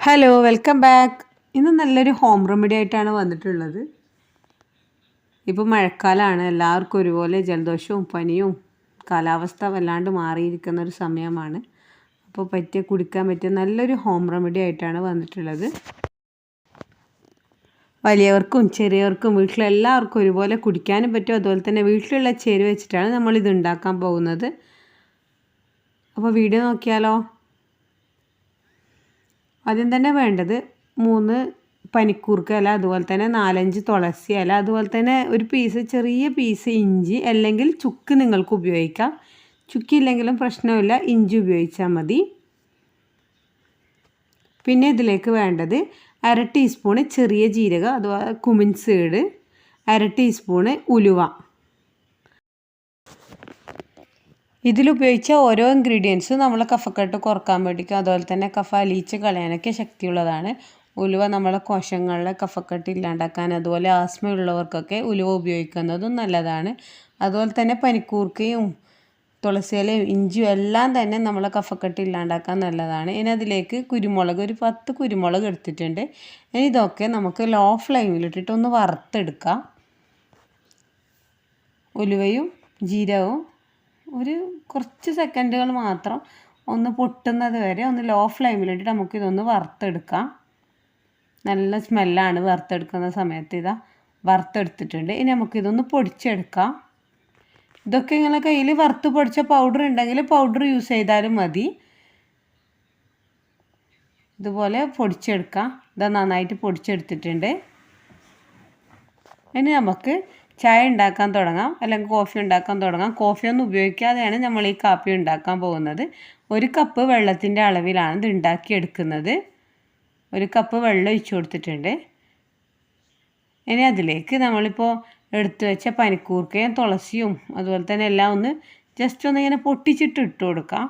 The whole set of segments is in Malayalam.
Hello welcome back. ഇന്ന് നല്ലൊരു ഹോം റെമഡി ആയിട്ടാണ് വന്നിട്ടുള്ളത്. ഇപ്പോൾ മഴക്കാലമാണ്, എല്ലാവർക്കും ഒരുപോലെ ജലദോഷവും പനിയും കാലാവസ്ഥ വല്ലാണ്ട് മാറിയിരിക്കുന്ന ഒരു സമയമാണ്. അപ്പോൾ കുടിക്കാൻ പറ്റിയ നല്ലൊരു ഹോം റെമഡി ആയിട്ടാണ് വന്നിട്ടുള്ളത്. വലിയവർക്കും ചെറിയവർക്കും വീട്ടിലെല്ലാവർക്കും ഒരുപോലെ കുടിക്കാനും പറ്റും. അതുപോലെ തന്നെ വീട്ടിലുള്ള ചേരുവ വെച്ചിട്ടാണ് നമ്മളിത് ഉണ്ടാക്കാൻ പോകുന്നത്. അപ്പോൾ വീഡിയോ നോക്കിയാലോ. ആദ്യം തന്നെ വേണ്ടത് 3 പനിക്കൂർക്ക ഇല, അതുപോലെ തന്നെ 4-5 തുളസി ഇല, അതുപോലെ തന്നെ ഒരു ചെറിയ പീസ് ഇഞ്ചി, അല്ലെങ്കിൽ ചുക്ക് നിങ്ങൾക്ക് ഉപയോഗിക്കാം. ചുക്കില്ലെങ്കിലും പ്രശ്നമില്ല, ഇഞ്ചി ഉപയോഗിച്ചാൽ മതി. പിന്നെ ഇതിലേക്ക് വേണ്ടത് 1/2 ടീസ്പൂണ് ചെറിയ ജീരകം അഥവാ കുമിൻ സീഡ്, 1/2 ടീസ്പൂണ് ഉലുവ. ഇതിലുപയോഗിച്ച ഓരോ ഇൻഗ്രീഡിയൻസും നമ്മളെ കഫക്കെട്ട് കുറക്കാൻ വേണ്ടിക്കും, അതുപോലെ തന്നെ കഫ അലിയിച്ച് കളയാനൊക്കെ ശക്തിയുള്ളതാണ്. ഉലുവ നമ്മളെ കോശങ്ങളിലെ കഫക്കെട്ട് ഇല്ലാണ്ടാക്കാൻ, അതുപോലെ ആസ്മ ഉള്ളവർക്കൊക്കെ ഉലുവ ഉപയോഗിക്കുന്നതും നല്ലതാണ്. അതുപോലെ തന്നെ പനിക്കൂർക്കയും തുളസിയിലയും ഇഞ്ചിയും എല്ലാം തന്നെ നമ്മളെ കഫക്കെട്ട് ഇല്ലാണ്ടാക്കാൻ നല്ലതാണ്. ഇനി അതിലേക്ക് കുരുമുളക്, ഒരു 10 കുരുമുളക് എടുത്തിട്ടുണ്ട്. ഇനി ഇതൊക്കെ നമുക്ക് ലോ ഫ്ലെയിമിലിട്ടിട്ട് ഒന്ന് വറുത്തെടുക്കാം. ഉലുവയും ജീരകവും ഒരു കുറച്ച് സെക്കൻഡുകൾ മാത്രം ഒന്ന് പൊട്ടുന്നത് വരെ ഒന്ന് ലോ ഫ്ലെയിമിലിട്ട് നമുക്കിതൊന്ന് വറുത്തെടുക്കാം. നല്ല സ്മെല്ലാണ് വറുത്തെടുക്കുന്ന സമയത്ത്. വറുത്തെടുത്തിട്ടുണ്ട്. ഇനി നമുക്കിതൊന്ന് പൊടിച്ചെടുക്കാം. ഇതൊക്കെ ഇങ്ങനെ കയ്യിൽ വറുത്ത് പൊടിച്ച പൗഡർ ഉണ്ടെങ്കിൽ പൗഡർ യൂസ് ചെയ്താലും മതി. ഇതുപോലെ പൊടിച്ചെടുക്കാം. നന്നായിട്ട് പൊടിച്ചെടുത്തിട്ടുണ്ട്. ഇനി നമുക്ക് ചായ ഉണ്ടാക്കാൻ തുടങ്ങാം, അല്ലെങ്കിൽ കോഫി ഉണ്ടാക്കാൻ തുടങ്ങാം. കോഫിയൊന്നും ഉപയോഗിക്കാതെയാണ് നമ്മൾ ഈ കാപ്പി ഉണ്ടാക്കാൻ പോകുന്നത്. 1 കപ്പ് വെള്ളത്തിൻ്റെ അളവിലാണ് ഇത് ഉണ്ടാക്കിയെടുക്കുന്നത്. 1 കപ്പ് വെള്ളം ഒഴിച്ചു കൊടുത്തിട്ടുണ്ട്. ഇനി അതിലേക്ക് നമ്മളിപ്പോൾ എടുത്തു വെച്ച പനിക്കൂർക്കയും തുളസിയും അതുപോലെ തന്നെ എല്ലാം ഒന്ന് ജസ്റ്റ് ഒന്ന് ഇങ്ങനെ പൊട്ടിച്ചിട്ട് ഇട്ട് കൊടുക്കാം.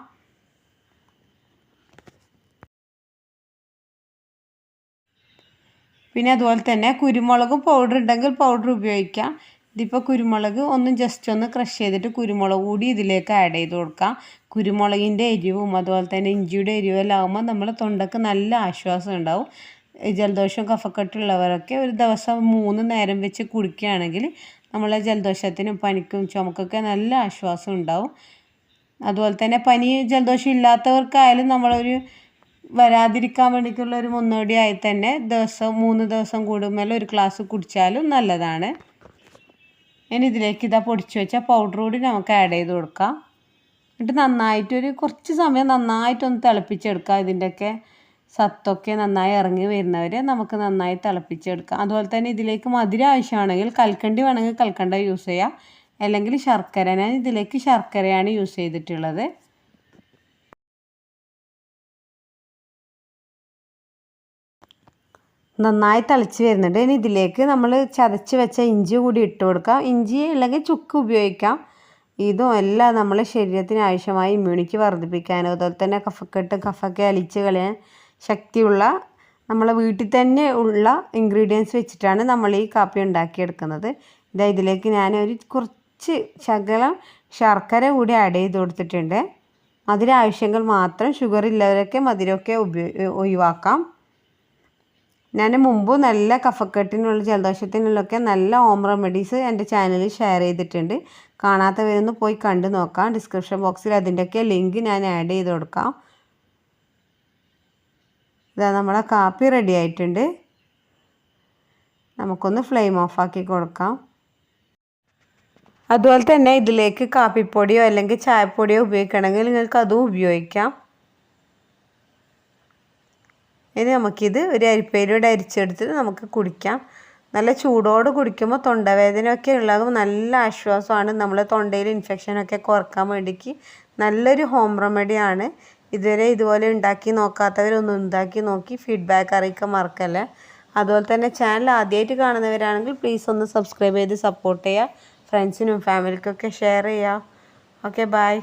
പിന്നെ അതുപോലെ തന്നെ കുരുമുളകും പൗഡർ ഉണ്ടെങ്കിൽ പൗഡർ ഉപയോഗിക്കാം. ഇതിപ്പോൾ കുരുമുളക് ജസ്റ്റ് ഒന്ന് ക്രഷ് ചെയ്തിട്ട് കുരുമുളക് കൂടി ഇതിലേക്ക് ആഡ് ചെയ്ത് കൊടുക്കാം. കുരുമുളകിൻ്റെ എരിവും അതുപോലെ തന്നെ ഇഞ്ചിയുടെ എരിവും എല്ലാം ആകുമ്പോൾ നമ്മളെ തൊണ്ടക്ക് നല്ല ആശ്വാസം ഉണ്ടാവും. ജലദോഷം കഫക്കെട്ടുള്ളവരൊക്കെ ഒരു ദിവസം 3 നേരം വെച്ച് കുടിക്കുകയാണെങ്കിൽ നമ്മളെ ജലദോഷത്തിനും പനിക്കും ചുമക്കൊക്കെ നല്ല ആശ്വാസം ഉണ്ടാവും. അതുപോലെ തന്നെ പനി ജലദോഷം ഇല്ലാത്തവർക്കായാലും നമ്മളൊരു വരാതിരിക്കാൻ വേണ്ടിയിട്ടുള്ള ഒരു മുന്നോടിയായി തന്നെ 3 ദിവസം കൂടുമ്പോൾ ഒരു ഗ്ലാസ് കുടിച്ചാലും നല്ലതാണ്. ഇനി ഇതിലേക്ക് പൊടിച്ചു വെച്ച പൗഡർ കൂടി നമുക്ക് ആഡ് ചെയ്ത് കൊടുക്കാം. എന്നിട്ട് നന്നായിട്ട് കുറച്ച് സമയം നന്നായിട്ടൊന്ന് തിളപ്പിച്ചെടുക്കാം. ഇതിൻ്റെയൊക്കെ സത്തൊക്കെ നന്നായി ഇറങ്ങി വരുന്നവരെ നമുക്ക് നന്നായി തിളപ്പിച്ചെടുക്കാം. അതുപോലെ തന്നെ ഇതിലേക്ക് മധുരം ആവശ്യമാണെങ്കിൽ കൽക്കണ്ടി വേണമെങ്കിൽ കൽക്കണ്ട യൂസ് ചെയ്യാം, അല്ലെങ്കിൽ ശർക്കര. ഞാൻ ഇതിലേക്ക് ശർക്കരയാണ് യൂസ് ചെയ്തിട്ടുള്ളത്. നന്നായി തിളച്ച് വരുന്നുണ്ട്. ഇനി ഇതിലേക്ക് നമ്മൾ ചതച്ച് വെച്ച ഇഞ്ചി കൂടി ഇട്ട് കൊടുക്കാം. ഇഞ്ചി അല്ലെങ്കിൽ ചുക്ക് ഉപയോഗിക്കാം. ഇതും എല്ലാം നമ്മളെ ശരീരത്തിന് ആവശ്യമായ ഇമ്മ്യൂണിറ്റി വർദ്ധിപ്പിക്കാനും അതുപോലെ തന്നെ കഫക്കെ അലിച്ച് കളയാൻ ശക്തിയുള്ള നമ്മളെ വീട്ടിൽ തന്നെ ഉള്ള ഇൻഗ്രീഡിയൻസ് വെച്ചിട്ടാണ് നമ്മൾ ഈ കാപ്പി ഉണ്ടാക്കിയെടുക്കുന്നത്. ഇതിലേക്ക് ഞാൻ കുറച്ച് ശകലം ശർക്കര കൂടി ആഡ് ചെയ്ത് കൊടുത്തിട്ടുണ്ട്. മധുരം ആവശ്യങ്ങൾ മാത്രം, ഷുഗർ ഇല്ലവരൊക്കെ മധുരമൊക്കെ ഒഴിവാക്കാം. ഞാൻ മുമ്പ് നല്ല കഫക്കെട്ടിനുള്ള ജലദോഷത്തിനുള്ളൊക്കെ നല്ല ഹോം റെമഡീസ് എൻ്റെ ചാനലിൽ ഷെയർ ചെയ്തിട്ടുണ്ട്. കാണാത്തവരൊന്ന് പോയി കണ്ടു നോക്കാം. ഡിസ്ക്രിപ്ഷൻ ബോക്സിൽ അതിൻ്റെയൊക്കെ ലിങ്ക് ഞാൻ ആഡ് ചെയ്ത് കൊടുക്കാം. നമ്മളെ കാപ്പി റെഡി ആയിട്ടുണ്ട്. നമുക്കൊന്ന് ഫ്ലെയിം ഓഫാക്കി കൊടുക്കാം. അതുപോലെ തന്നെ ഇതിലേക്ക് കാപ്പിപ്പൊടിയോ അല്ലെങ്കിൽ ചായപ്പൊടിയോ ഉപയോഗിക്കണമെങ്കിൽ നിങ്ങൾക്ക് അതും ഉപയോഗിക്കാം. ഇനി നമുക്കിത് ഒരു അരിപ്പയിലൂടെ അരിച്ചെടുത്തിട്ട് നമുക്ക് കുടിക്കാം. നല്ല ചൂടോട് കുടിക്കുമ്പോൾ തൊണ്ടവേദനയൊക്കെ ഉള്ളതും നല്ല ആശ്വാസമാണ്. നമ്മളെ തൊണ്ടയിൽ ഇൻഫെക്ഷനൊക്കെ കുറക്കാൻ വേണ്ടിക്ക് നല്ലൊരു ഹോം റെമഡിയാണ്. ഇതുവരെ ഇതുപോലെ ഉണ്ടാക്കി നോക്കാത്തവരൊന്നും ഉണ്ടാക്കി നോക്കി ഫീഡ്ബാക്ക് അറിയിക്കാൻ മറക്കല്ലേ. അതുപോലെ തന്നെ ചാനൽ ആദ്യമായിട്ട് കാണുന്നവരാണെങ്കിൽ പ്ലീസ് ഒന്ന് സബ്സ്ക്രൈബ് ചെയ്ത് സപ്പോർട്ട് ചെയ്യുക. ഫ്രണ്ട്സിനും ഫാമിലിക്കൊക്കെ ഷെയർ ചെയ്യുക. Okay, by.